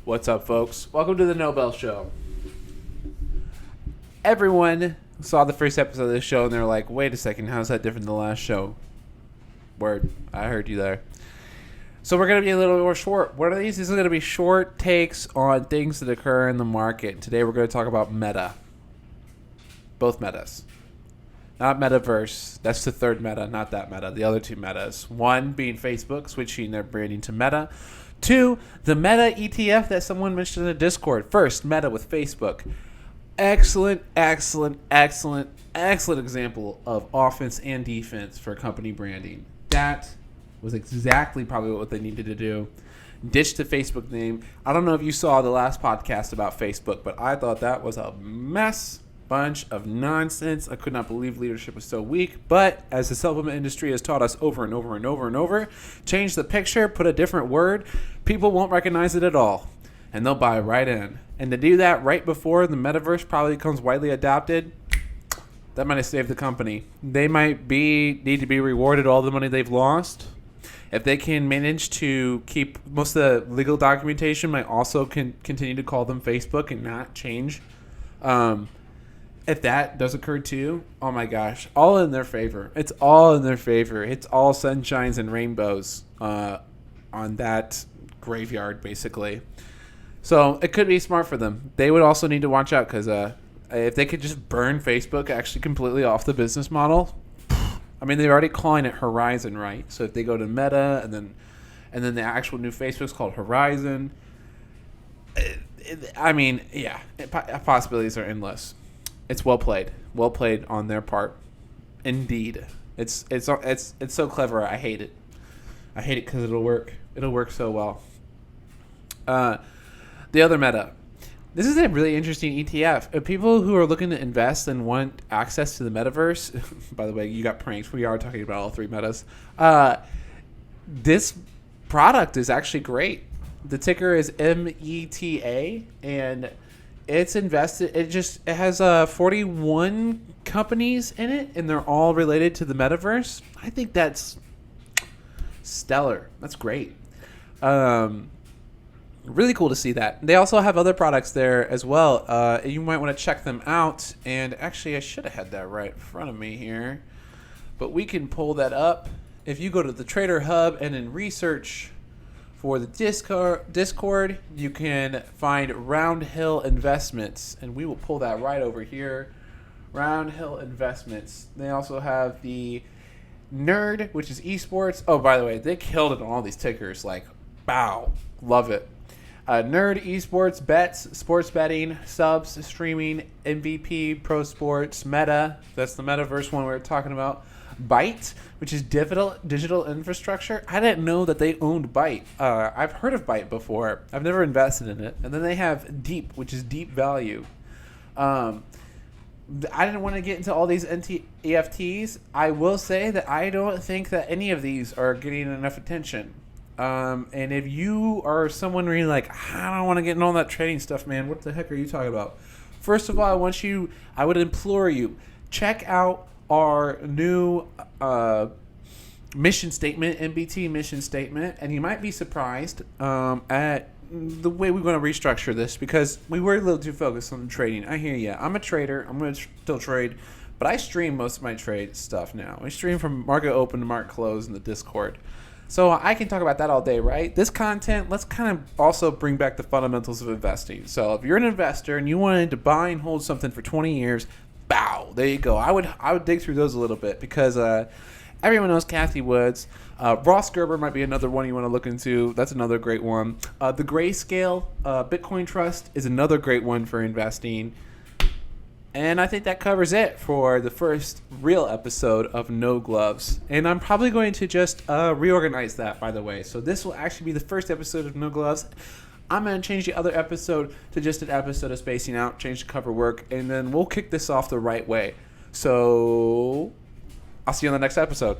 What's up, folks? Welcome to the Nobel Show. Everyone saw the first episode of this show and they're like, wait a second, how's that different than the last show? Word. I heard you there. So we're going to be a little more short. What are these? These are going to be short takes on things that occur in the market. Today we're going to talk about meta. Both metas. Not metaverse. That's the third meta, not that meta. The other two metas. One being Facebook, switching their branding to Meta. Two, the Meta ETF that someone mentioned in the Discord. First, Meta with Facebook. Excellent example of offense and defense for company branding. That was exactly probably what they needed to do. Ditch the Facebook name. I don't know if you saw the last podcast about Facebook, but I thought that was a mess. Bunch of nonsense. I could not believe leadership was so weak. But as the supplement industry has taught us over and over, change the picture, put a different word, people won't recognize it at all. And they'll buy right in. And to do that right before the metaverse probably becomes widely adopted, that might have saved the company. They might need to be rewarded all the money they've lost. If they can manage to keep most of the legal documentation, might also continue to call them Facebook and not change. If that does occur too, oh my gosh, all in their favor. It's all in their favor. It's all sunshines and rainbows on that graveyard, basically. So it could be smart for them. They would also need to watch out because if they could just burn Facebook actually completely off the business model, I mean, they're already calling it Horizon, right? So if they go to Meta and then the actual new Facebook's called Horizon, possibilities are endless. It's well played on their part. Indeed, it's so clever. I hate it because it'll work. It'll work so well. The other meta. This is a really interesting ETF. People who are looking to invest and want access to the metaverse. By the way, you got pranked. We are talking about all three metas. This product is actually great. The ticker is META, and it's invested. It has 41 companies in it, and they're all related to the metaverse. I think that's stellar. That's great. Really cool to see that. They also have other products there as well. You might want to check them out. And actually, I should have had that right in front of me here, but we can pull that up. If you go to the Trader Hub and in research for the Discord, you can find Round Hill Investments, and we will pull that right over here. Round Hill Investments. They also have the Nerd, which is esports. Oh, by the way, they killed it on all these tickers. Like, bow. Love it. Nerd, esports, bets, sports betting, subs, streaming, MVP, pro sports, Meta. That's the metaverse one we were talking about. Byte, which is digital infrastructure. I didn't know that they owned Byte. I've heard of Byte before. I've never invested in it. And then they have Deep, which is deep value. I didn't want to get into all these EFTs. I will say that I don't think that any of these are getting enough attention. And if you are someone where you're like, I don't want to get into all that trading stuff, man, what the heck are you talking about? First of all, I would implore you, check out our new mission statement, MBT mission statement, and you might be surprised at the way we're going to restructure this, because we were a little too focused on the trading. I hear you. I'm a trader. I'm going to still trade, but I stream most of my trade stuff now. I stream from market open to market close in the Discord. So I can talk about that all day, right? This content, let's kind of also bring back the fundamentals of investing. So if you're an investor and you wanted to buy and hold something for 20 years, bow, there you go. I would dig through those a little bit because everyone knows Kathy Woods. Ross Gerber might be another one you want to look into. That's another great one. The Grayscale Bitcoin Trust is another great one for investing. And I think that covers it for the first real episode of No Gloves. And I'm probably going to just reorganize that, by the way. So this will actually be the first episode of No Gloves. I'm going to change the other episode to just an episode of Spacing Out, change the cover work, and then we'll kick this off the right way. So I'll see you on the next episode.